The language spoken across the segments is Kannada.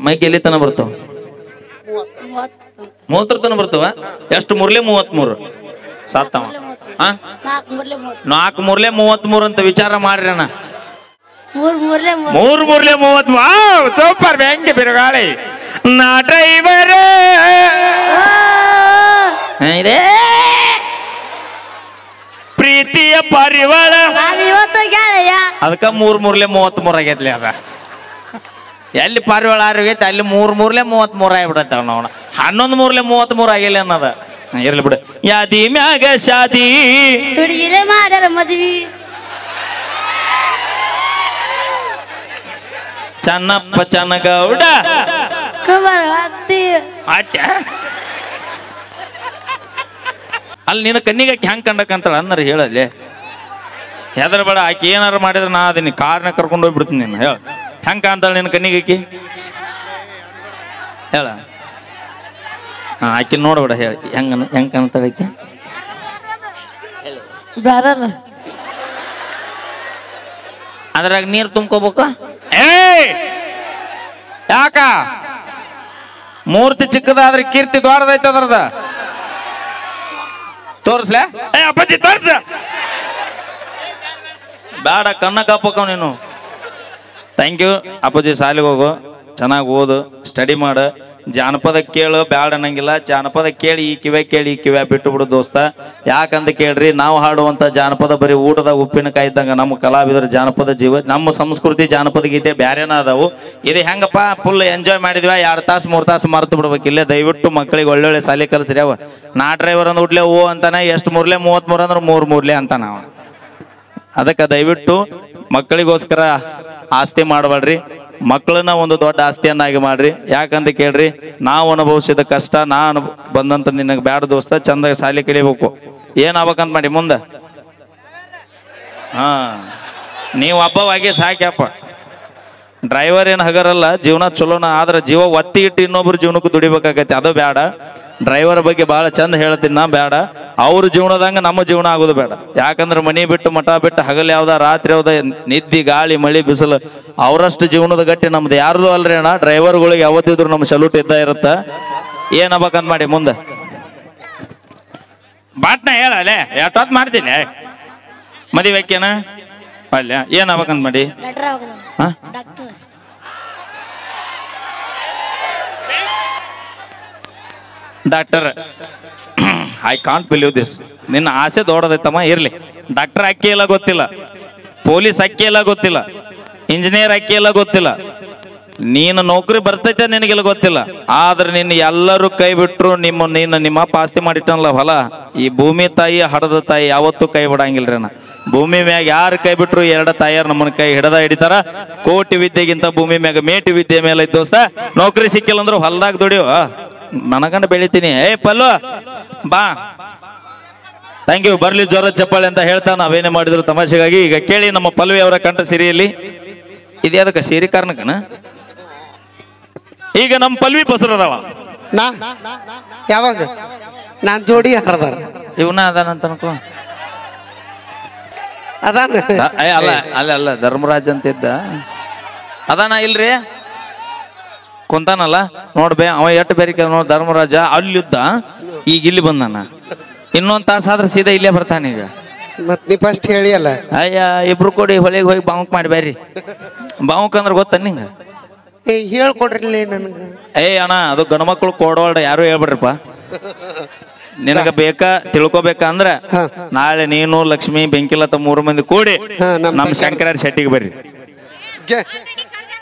ಮೈಕ್ ಎಲ್ಲಿ ತನ ಬರ್ತಾವ 30 ತನ ಬರ್ತಾವ ಎಷ್ಟು ಮುರ್ಲೆ 33 ಸಾತ್ತವ 4 ಮುರ್ಲೆ 33 ಅಂತ ವಿಚಾರ ಮಾಡ್ರಿ ಅಣ್ಣ 3 ಮುರ್ಲೆ 33 ಸೂಪರ್ ಹೆಂಗೆ ಬಿರುಗಾಳಿ ನಾ ಡ್ರೈವರ್ ಇದೆ ಪ್ರೀತಿಯ ಪರಿವಾಳ ಅದಕ್ಕ 3 ಮುರ್ಲೆ 33 ಆಗೈತ್ಲಿ ಅದ ಎಲ್ಲಿ ಪಾರಿವಾಳ ಆರೋಗ್ಯೈತೆ ಅಲ್ಲಿ 3 ಮುರ್ಲೆ 33 ಆಗಿಬಿಡತ್ತವ ನಾವು 11 ಮುರ್ಲೆ 33 ಆಗಿಲ್ಲ ಅನ್ನೋದ ಇರ್ಲಿ ಬಿಡು ಯಾದಿ ಮ್ಯಾಗ ಶಾದಿ ತುಡಿಗಿಲೆ ಮಾಡ್ಯಾರ ಮದ್ವಿ ಚನ್ನಪ್ಪ ಚನ್ನಗೌಡ ಅಲ್ಲಿ ನಿನ್ನ ಕಣ್ಣಿಗೆ ಹೆಂಗ್ ಕಂಡಕಂತಾಳ ಅನ್ನರ ಹೇಳಲ್ಲಿ ಹೆದರ ಬೇಡ ಆಕೆ ಏನಾರು ಮಾಡಿದ್ರೆ ನಾ ಅದನ್ನ ಕಾರ್ನ ಕರ್ಕೊಂಡು ಹೋಗ್ಬಿಡ್ತೀನಿ ನೀನು ಹೇಳ ಹೆಂಗ್ ಕಾಣ್ತಾಳ ನಿನ್ನ ಕಣ್ಣಿಗೆ ಆಕಿ ಹೇಳ ಆಕಿ ನೋಡ್ಬೇಡ ಹೇಳಿ ಹೆಂಗ್ ಕಾಣ್ತಾಳ ಆಕಿ ಅದ್ರಾಗ ನೀರು ತುಂಬ್ಕೋಬೇಕು ಯಾಕ ಮೂರ್ತಿ ಚಿಕ್ಕದಾದ್ರೆ ಕೀರ್ತಿ ದೊಡ್ಡದೈತೆ ಅದ್ರದ ತೋರ್ಸ್ಲ ಅಪ್ಪಾಜಿ ತೋರ್ಸ ಬೇಡ ಕಣ್ಣ ಕಾಪಕ್ಕ ನೀನು ಥ್ಯಾಂಕ್ ಯು ಅಪ್ಪಾಜಿ ಶಾಲೆಗೆ ಹೋಗು ಚೆನ್ನಾಗಿ ಓದು ಸ್ಟಡಿ ಮಾಡು ಜಾನಪದ ಕೇಳು ಬ್ಯಾಡ ಅನ್ನಂಗಿಲ್ಲ ಜಾನಪದ ಕೇಳಿ ಈ ಕಿವ್ಯಾ ಬಿಟ್ಟು ಬಿಡು ದೋಸ್ತ ಯಾಕಂತ ಕೇಳ್ರಿ ನಾವು ಹಾಡುವಂತ ಜಾನಪದ ಬರೀ ಊಟದಾಗ ಉಪ್ಪಿನಕಾಯಿ ಇದ್ದಂಗ ನಮ್ಮ ಕಲಾವಿದರ ಜಾನಪದ ಜೀವ ನಮ್ಮ ಸಂಸ್ಕೃತಿ ಜಾನಪದ ಗೀತೆ ಬ್ಯಾರೇನ ಅದಾವು ಇದು ಹೆಂಗಪ್ಪ ಫುಲ್ ಎಂಜಾಯ್ ಮಾಡಿದ್ವಿ 2 ತಾಸು 3 ತಾಸು ಮರ್ತು ಬಿಡ್ಬೇಕಿಲ್ಲ ದಯವಿಟ್ಟು ಮಕ್ಕಳಿಗೆ ಒಳ್ಳೊಳ್ಳೆ ಶಾಲೆ ಕಲಿಸ್ರಿ ಅವ ನಾ ಡ್ರೈವರ್ ಅಂದ್ ಉಡ್ಲೆ ಓ ಅಂತಾನೆ ಎಷ್ಟು ಮುರ್ಲೆ 33 ಅಂದ್ರೆ 3 ಮುರ್ಲೆ ಅಂತ ನಾವು ಅದಕ್ಕೆ ದಯವಿಟ್ಟು ಮಕ್ಕಳಿಗೋಸ್ಕರ ಆಸ್ತಿ ಮಾಡಬೇಡ್ರಿ ಮಕ್ಕಳನ್ನ ಒಂದು ದೊಡ್ಡ ಆಸ್ತಿಯನ್ನಾಗಿ ಮಾಡ್ರಿ ಯಾಕಂತ ಕೇಳ್ರಿ ನಾವು ಅನುಭವಿಸಿದ ಕಷ್ಟ ನಾನು ಬಂದಂತ ನಿನಗೆ ಬ್ಯಾಡ ದೋಸ್ತ ಚಂದ ಶಾಲೆ ಕಲಿಬೇಕು ಏನಾಗ್ಬೇಕಂತ ಮಾಡಿ ಮುಂದೆ ನೀವು ಹಬ್ಬವಾಗಿ ಸಾಕ್ಯಪ್ಪ ಡ್ರೈವರ್ ಏನು ಹಗರಲ್ಲ ಜೀವನ ಚಲೋನ ಆದ್ರೆ ಜೀವ ಒತ್ತಿ ಇಟ್ಟು ಇನ್ನೊಬ್ರು ಜೀವನಕ್ಕೂ ದುಡಿಬೇಕಾಗತ್ತೆ ಅದು ಬೇಡ ಡ್ರೈವರ್ ಬಗ್ಗೆ ಭಾಳ ಚಂದ ಹೇಳ್ತೀನಿ ನಾ ಬೇಡ ಅವ್ರ ಜೀವನದಂಗ ನಮ್ಮ ಜೀವನ ಆಗೋದು ಬೇಡ ಯಾಕಂದ್ರೆ ಮನಿ ಬಿಟ್ಟು ಮಠ ಬಿಟ್ಟು ಹಗಲ್ ಯಾವ್ದ ರಾತ್ರಿ ಯಾವ್ದ ನಿದ್ದಿ ಗಾಳಿ ಮಳಿ ಬಿಸಿಲು ಅವರಷ್ಟು ಜೀವನದ ಗಟ್ಟಿ ನಮ್ದು ಯಾರ್ದು ಅಲ್ರಿ ಅಣ್ಣ ಡ್ರೈವರ್ಗಳಿಗೆ ಯಾವತ್ತಿದ್ರು ನಮ್ಮ ಸಲ್ಯೂಟ್ ಇದ್ದ ಇರುತ್ತ ಏನಾಗ್ಬೇಕಂತ ಮಾಡಿ ಮುಂದೆ ಬಾಟ್ನ ಹೇಳಲೆ ಎಷ್ಟೊತ್ತು ಮಾಡ್ತೀನಿ ಮದುವೆಕ್ಕೇನ ಅಲ್ಲ ಏನಾಗ್ಬೇಕಂತ ಮಾಡಿ doctor I can't believe this ನಿನ್ನ ಆಸೆ ದೊಡ್ಡದೈತಮ್ಮ ಇರ್ಲಿ ಡಾಕ್ಟರ್ ಅಕ್ಕಿ ಎಲ್ಲ ಗೊತ್ತಿಲ್ಲ ಪೊಲೀಸ್ ಅಕ್ಕಿ ಎಲ್ಲ ಗೊತ್ತಿಲ್ಲ ಇಂಜಿನಿಯರ್ ಅಕ್ಕಿ ಎಲ್ಲ ಗೊತ್ತಿಲ್ಲ ನೀನು ನೌಕರಿ ಬರ್ತೈತೆ ನಿನಗೆಲ್ಲ ಗೊತ್ತಿಲ್ಲ ಆದ್ರೆ ನಿನ್ನ ಎಲ್ಲರೂ ಕೈ ಬಿಟ್ರು ನಿಮ್ಮ ಅಪ್ಪ ಆಸ್ತಿ ಮಾಡಿಟ್ಟನಲ್ಲ ಹೊಲ ಈ ಭೂಮಿ ತಾಯಿ ಹಡದ ತಾಯಿ ಯಾವತ್ತೂ ಕೈ ಬಿಡಂಗಿಲ್ರಿ ನಾ ಭೂಮಿ ಮ್ಯಾಗ ಯಾರು ಕೈ ಬಿಟ್ರು 2 ತಾಯಿಯರು ನಮ್ಮನ್ನ ಕೈ ಹಿಡಿತಾರ ಕೋಟಿ ವಿದ್ಯೆಗಿಂತ ಭೂಮಿ ಮ್ಯಾಗ ಮೇಟಿ ವಿದ್ಯೆ ಮೇಲೆ ದೋಸ್ತ ನೌಕರಿ ಸಿಕ್ಕಿಲ್ಲ ಅಂದ್ರೆ ಹೊಲ್ದಾಗ ದುಡಿಯೋ ಮನಗಂಡ ಬೆಳಿತೀನಿ ಪಲ್ಲು ಬಾ ಥ್ಯಾಂಕ್ ಯು ಬರ್ಲಿ ಜ್ವರ ಚಪ್ಪಾಳೆ ಅಂತ ಹೇಳ್ತಾ ನಾವೇನೇ ಮಾಡಿದ್ರು ತಮಾಷೆಗಾಗಿ ಈಗ ಕೇಳಿ ನಮ್ಮ ಪಲ್ವಿ ಅವರ ಕಂಠ ಸಿರಿಯಲ್ಲಿ ಇದ್ಯಾದಕ್ಕ ಸಿರಿ ಕಾರಣಕ್ಕನ ಈಗ ನಮ್ಮ ಪಲ್ವಿ ಬಸರದವ ಯಾವಾಗ ನಾನ್ ಜೋಡಿ ಹರದಾರ ಇವನ ಅದಾನಂತ ಅನ್ಕೋ ಅದಾನ ಅಲ್ಲ ಅಲ್ಲ ಅಲ್ಲ ಧರ್ಮರಾಜ್ ಅಂತ ಇದ್ದ ಅದಾನ ಇಲ್ರಿ ಕುಂತಾನಲ್ಲ ನೋಡ್ಬೇ ಅವ ಎಟ್ಟು ಬೇರೆ ನೋಡ್ ಧರ್ಮರಾಜ ಅಲ್ಲಿದ್ದ ಈಗ ಇಲ್ಲಿ ಬಂದಾನ ಇನ್ನೊಂದ್ ತಾಸಾದ್ರೆ ಸೀದಾ ಇಲ್ಲೇ ಬರ್ತಾನ ಈಗ ಮತ್ ನೀ ಫಸ್ಟ್ ಹೇಳಿ ಅಲ್ಲ ಅಯ್ಯ ಇಬ್ರು ಕೊಡಿ ಹೊಲಿಗೆ ಹೋಗಿ ಬಾವುಕ್ ಮಾಡಿ ಬೇರಿ ಬಾವುಕ್ ಅಂದ್ರೆ ಗೊತ್ತ ನಿಂಗ ಹೇಳ್ಕೊಡ್ರಿ ನನ್ಗ ಅಣ್ಣ ಅದು ಗಣಮಕ್ಳು ಕೊಡೋಳ್ರ ಯಾರು ಹೇಳ್ಬಿಡ್ರಪ್ಪ ನಿನಗ ಬೇಕಾ ತಿಳ್ಕೊಬೇಕ ಅಂದ್ರ ನಾಳೆ ನೀನು ಲಕ್ಷ್ಮಿ ಬೆಂಕಿಲತ್ತ 3 ಮಂದಿ ಕೂಡಿ ನಮ್ಮ ಶಂಕರಾರ ಶೆಟ್ಟಿಗೆ ಬರ್ರಿ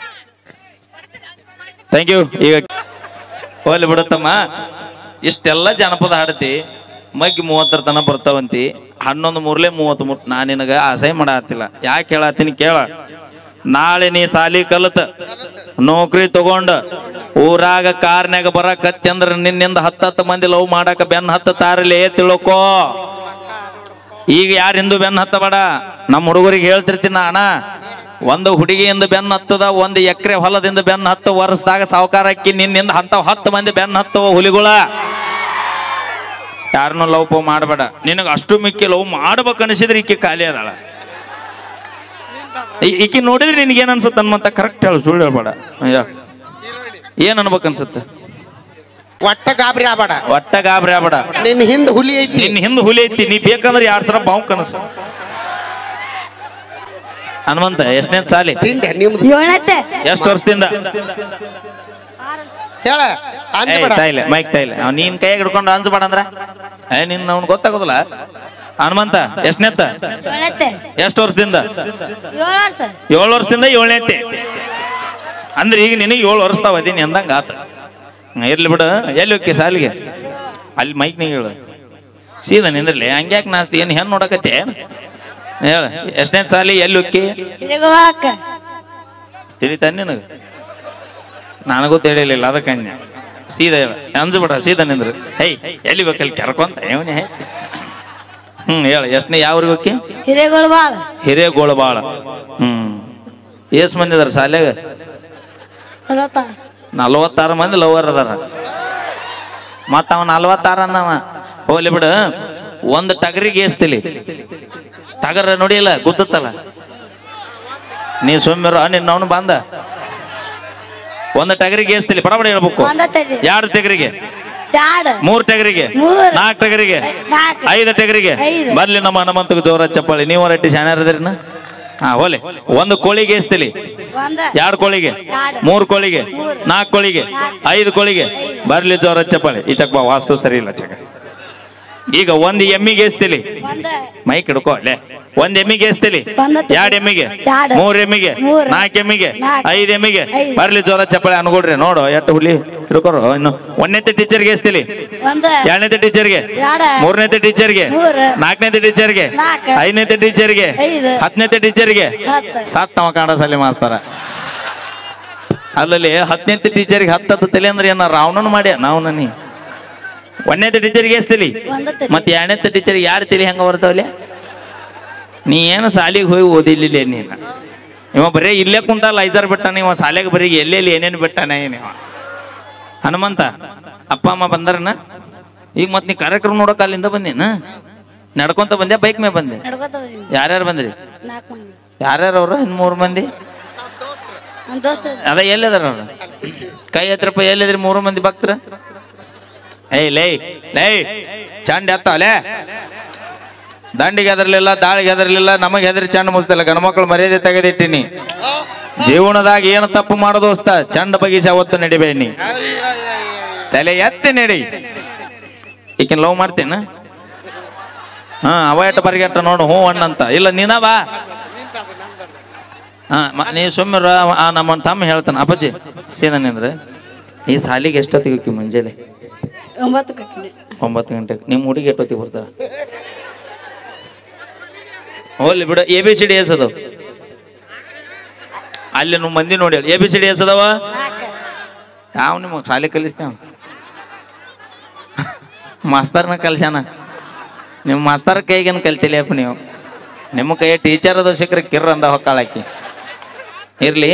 ಥ್ಯಾಂಕ್ ಯು ಈಗ ಹೋಗ್ಲಿ ಬಿಡುತ್ತಮ್ಮ ಇಷ್ಟೆಲ್ಲ ಜನಪದ ಹಾಡತಿ ಮಗ್ಗಿ 30 ತನ ಬರ್ತಾವಂತಿ 11 ಮುರ್ಲೆ 33 ನಾ ನಿನಗ ಆಸೆ ಮಾಡತ್ತಿಲ್ಲ ಯಾಕೆ ಹೇಳತ್ತೀನಿ ಕೇಳ ನಾಳೆ ನೀ ಸಾಲಿ ಕಲತ ನೌಕರಿ ತಗೊಂಡ ಊರಾಗ ಕಾರ್ನ್ಯಾಗ ಬರಕತ್ತಿ ಅಂದ್ರ ನಿನ್ನಿಂದ 10 ಮಂದಿ ಲವ್ ಮಾಡಾಕ ಬೆನ್ನ ಹತ್ತಾರಲೇ ತಿಳ್ಕೋ ಈಗ ಯಾರಿಂದು ಬೆನ್ನ ಹತ್ತಬೇಡ ನಮ್ಮ ಹುಡುಗರಿಗೆ ಹೇಳ್ತಿರ್ತೀನಿ ಅಣ್ಣ ಒಂದು ಹುಡುಗಿಯಿಂದ ಬೆನ್ನ ಹತ್ತದ 1 ಎಕರೆ ಹೊಲದಿಂದ ಬೆನ್ನ 10 ವರ್ಷದಾಗ ಸಾವುಕಾರಕ್ಕಿ ನಿನ್ನಿಂದ ಅಂತ 10 ಮಂದಿ ಬೆನ್ನ ಹತ್ತವ ಹುಲಿಗಳ ಯಾರನ್ನು ಲವ್ ಪೋ ಮಾಡಬೇಡ ನಿನಗ ಅಷ್ಟು ಮಿಕ್ಕಿ ಲವ್ ಮಾಡ್ಬೇಕು ಅನಿಸಿದ್ರೆ ಈಕಿ ಖಾಲಿ ಅದಾಳ ಈಕಿ ನೋಡಿದ್ರೆ ನಿನಗೇನು ಅನ್ಸುತ್ತೆ ಅನ್ಮಂತ ಕರೆಕ್ಟ್ ಹೇಳು ಸುಳ್ಳು ಹೇಳ್ಬೇಡ ಏನ್ ಅನ್ಬೇಕು ಅನ್ಸುತ್ತೆ? ಒಟ್ಟ ಗಾಬರಿ ಆಬೇಡ. ಒಟ್ಟ ಗಾಬರಿ ಆಗ್ಬೇಡ. ನಿನ್ನ ಹಿಂದ್ ಹುಲಿ ಐತಿ. ನಿನ್ನ ಹಿಂದ್ ಹುಲಿ ಐತಿ. ನೀ ಬೇಕಂದ್ರೆ 2 ಸಲ ಬಾವು ಕನಸು. ಹನುಮಂತ ಎಷ್ಟನೇ ಸಾಲಿ? ತಿಂಡೆ ನಿಮ್ದು 7ನೇ. ಎಷ್ಟು ವರ್ಷದಿಂದ? ಹೇಳ ಅಂಜಬೇಡ. ತಾಯಿಲೆ ಮೈಕ್ ತಾಯಿಲೆ ನೀನ್ ಕೈಯಾಗ ಹಿಡ್ಕೊಂಡು ಅಂಜಬೇಡ ಅಂದ್ರ ನಿನ್ ಅವ್ನು ಗೊತ್ತಾಗೋದಿಲ್ಲ. ಹನುಮಂತ ಎಷ್ಟನೇತ್ತ? 7ನೇ. ಎಷ್ಟು ವರ್ಷದಿಂದ? 7 ವರ್ಷ. 7 ವರ್ಷದಿಂದ 7ನೇತ್ತೆ. ಅಂದ್ರೆ ಈಗ ನಿನಗೆ 7 ವರ್ಷತಾವ ಅದೀನಿ ಅಂದಂಗ ಆತ. ಇರ್ಲಿ ಬಿಡು. ಎಲ್ಲಿ ಹೋಗಿ ಸಾಲಿಗೆ? ಅಲ್ಲಿ ಮೈಕ್ ನೀ ಹೇಳು ಸೀದಾ ನಿಂದ್ರಲಿ. ಹಂಗ್ಯಾಕೆ ನಾಸ್ತಿ? ಏನು ಹೆಣ್ಣು ನೋಡಕತ್ತೆ? ಹೇಳ ಎಷ್ಟನೇ ಸಾಲಿ? ಎಲ್ಲಿ ಹೋಗಿ? ಹಿರೇಗೋಳಕ್ಕ. ತಿಳಿತಾನೆ ನಿನಗೆ? ನನಗೂ ತಿಳಿಲಿಲ್ಲ ಅದಕ್ಕೆ ಅನ್ಯ. ಸೀದಾ ಹೇಳ, ಅಂಜಬೇಡ, ಸೀದಾ ನಿಂದ್ರು. ಹೈ ಎಲ್ಲಿ ಬೇಕಲ್ಲಿ ಕೆರ್ಕೊಂತ ಇವನೇ. ಹೇಳ ಎಷ್ಟನೇ ಯಾವ್ರಿಗೆ ಹೋಗಿ? ಹಿರೇಗೋಳಬಾಳ. ಹಿರೇಗೋಳಬಾಳ. ಎಸ್ ಮಂದಿ ಅದಾರ ಸಾಲ್ಯಾಗ? 46 ಮಂದಿ ಲವರ್ ಅದಾರ. ಮತ್ತ ಅವ 46 ಅಂದವ. ಹೋಗ್ಲಿ ಬಿಡು. ಒಂದು ಟಗರಿಗೆ ಏಸ್ತಿಲಿ? ಟಗರ ನೋಡಿಲ್ಲ ಗುದ್ದತ್ತಲ್ಲ. ನೀ ಸುಮ್ಮಿರೋ ನಿನ್ನ ಅವನು ಬಂದ. ಒಂದು ಟಗರಿಗೆ ಏಸ್ತಿಲಿ? ಬಡಬಡ ಹೇಳ್ಬೇಕು. 2 ಟಗರಿಗೆ? 3 ಟಗರಿಗೆ? 4 ಟಗರಿಗೆ? 5 ಟಗರಿಗೆ? ಬರ್ಲಿ ನಮ್ಮ ಹನುಮಂತಗೆ ಜೋರ ಚಪ್ಪಾಳಿ. ನೀವು ರಟ್ಟಿ ಶಾಣ್ಯಾರದ್ರಿನ? ಹಾ ಹೋಲಿ. 1 ಕೋಳಿಗೆ ಏಸ್ತಿಲಿ? 2 ಕೋಳಿಗೆ? 3 ಕೋಳಿಗೆ? 4 ಕೋಳಿಗೆ? 5 ಕೋಳಿಗೆ? ಬರ್ಲಿ ಜೋರ ಚಪ್ಪಾಳಿ. ಈ ಚಕ್ ಬಾ, ವಾಸ್ತು ಸರಿ ಇಲ್ಲ ಚಕ. ಈಗ 1 ಎಮ್ಮಿಗೆ ಏಸ್ತಿಲಿ? ಮೈಕ್ ಹಿಡ್ಕೋ ಅಲ್ಲೇ. 1 ಎಮ್ಮಿಗೆ ಏಸ್ತಿಲಿ? 2 ಎಮ್ಮಿಗೆ? 3 ಎಮ್ಮಿಗೆ? 4 ಎಮ್ಮಿಗೆ? 5 ಎಮ್ಮಿಗೆ? ಬರ್ಲಿ ಜೋರ ಚಪ್ಪಾಳಿ ಅನ್ಕೊಡ್ರಿ. ನೋಡು ಎಷ್ಟು ಹುಲಿ ಹಿಡ್ಕೋರು. ಇನ್ನು 1ನೇ ಟೀಚರ್ಗೆ ಏಸ್ತಿಲಿ? 2ನೇ ಟೀಚರ್ಗೆ? 3ನೇ ಟೀಚರ್ಗೆ? 4ನೇ ಟೀಚರ್ಗೆ? 5ನೇ ಟೀಚರ್ಗೆ? 10ನೇ ಟೀಚರ್ಗೆ? ಸಾತ್ತವ ಕಾಡ ಸಾಲಿ ಮಾಸ್ತಾರ. ಅಲ್ಲಲ್ಲಿ 10ನೇ ಟೀಚರ್ಗೆ 10 ತಲೆ ಅಂದ್ರೆ ಏನ ರಾವಣನ ಮಾಡ್ಯ ನಾವು ನೀ? 1ನೇ ಟೀಚರ್ಗೆ ಏಸ್ತಿಲಿ? ಮತ್ತೆ 2ನೇ ಟೀಚರ್ಗೆ 2 ತಲೆ ಹೆಂಗ ಬರ್ತಾವಲ್ಲ? ನೀ ಏನು ಸಾಲಿಗೆ ಹೋಗಿ ಓದಿಲ್ಲ ನೀನು. ಇವ ಬರೀ ಇಲ್ಲೇ ಕುಂತ ಲೈಸರ್ ಬಿಟ್ಟಾನ. ಇವ ಸಾಲಿಗೆ ಬರೀ ಎಲ್ಲೆಲ್ಲಿ ಏನೇನು ಬಿಟ್ಟಾನ ಏನಿವ. ಹನುಮಂತ ಅಪ್ಪ ಅಮ್ಮ ಬಂದಾರನ? ಈಗ ಮತ್ತೆ ನೀ ಕಾರ್ಯಕ್ರಮ ನೋಡೋಕೆ ಅಲ್ಲಿಂದ ಬಂದೇನ? ನಡ್ಕೊಂತ ಬಂದೆ ಬೈಕ್ ಮೇಲೆ ಬಂದೆ? ಯಾರ್ಯಾರು ಬಂದ್ರಿ? ಯಾರ್ಯಾರು ಅವ್ರು? ಇನ್ನು 3 ಮಂದಿ ಅದ ಎಲ್ಲಿದಾರ ಅವ್ರು? ಕೈ ಹತ್ರಪ್ಪ ಎಲ್ಲಿದ್ರಿ 3 ಮಂದಿ ಭಕ್ತರ? ಏಯ್ ಲೈ ಲೈ ಚಂಡ್ ಎತ್ತವಲೇ. ದಂಡಿಗೆ ಹೆದರ್ಲಿಲ್ಲ, ದಾಳಿಗೆ ಹೆದರ್ಲಿಲ್ಲ, ನಮಗೆ ಹೆದರಿ ಚಂಡ್ ಮುಗಿಸ್ತಿಲ್ಲ. ಗಣಮಕ್ಳು ಮರ್ಯಾದೆ ತೆಗೆದಿಟ್ಟಿನಿ. ಜೀವನದಾಗ ಏನು ತಪ್ಪು ಮಾಡೋ ದೋಸ್ತ? ಚಂಡ ಬಗೀಸ ಅವತ್ತು ನಡಿಬೇಡಿ. ತಲೆ ಎತ್ತಿ ನಡಿ. ಈಕಿನ ಲವ್ ಮಾಡ್ತೀನ? ಅವ ಎಟ್ಟ ಬರಿಗೆಟ್ಟ ನೋಡು. ಹ್ಞೂ ಅಣ್ಣಂತ. ಇಲ್ಲ ನೀನ ಬಾ. ನೀ ಸುಮ್ಮನೆ ನಮ್ಮ ತಮ್ಮ ಹೇಳ್ತಾನ. ಅಪ್ಪಾಜಿ ಸೀನಂದ್ರೆ ಈ ಸಾಲಿಗೆ ಎಷ್ಟೊತ್ತಿಗೆ ಹೋಗಿ? ಮುಂಜಾನೆ 9 ಗಂಟೆಗೆ. ನಿಮ್ಮ ಹುಡುಗಿ ಎಷ್ಟೊತ್ತಿಗೆ ಬರ್ತಾರ? ಹೋಗ್ಲಿ ಬಿಡು. ABCD ಎಸದವ ಅಲ್ಲಿ ನೀವು ಮಂದಿ ನೋಡಿ. ABCD ಎಸದವ ಯಾವ ನಿಮಗೆ ಸಾಲಿ ಕಲಿಸ್ತೇವ? ಮಾಸ್ತರ್ನ ಕಲ್ಸ್ಯಾನ. ನಿಮ್ಮ ಮಾಸ್ತರ್ ಕೈಗೇನು ಕಲ್ತಿಲ್ಲಪ್ಪ ನೀವು? ನಿಮ್ಮ ಕೈ ಟೀಚರ್ ಅದು ಸಿಕ್ಕರೆ ಕಿರ್ರ ಅಂದ ಹೊಕ್ಕಾಳಾಕಿ. ಇರ್ಲಿ.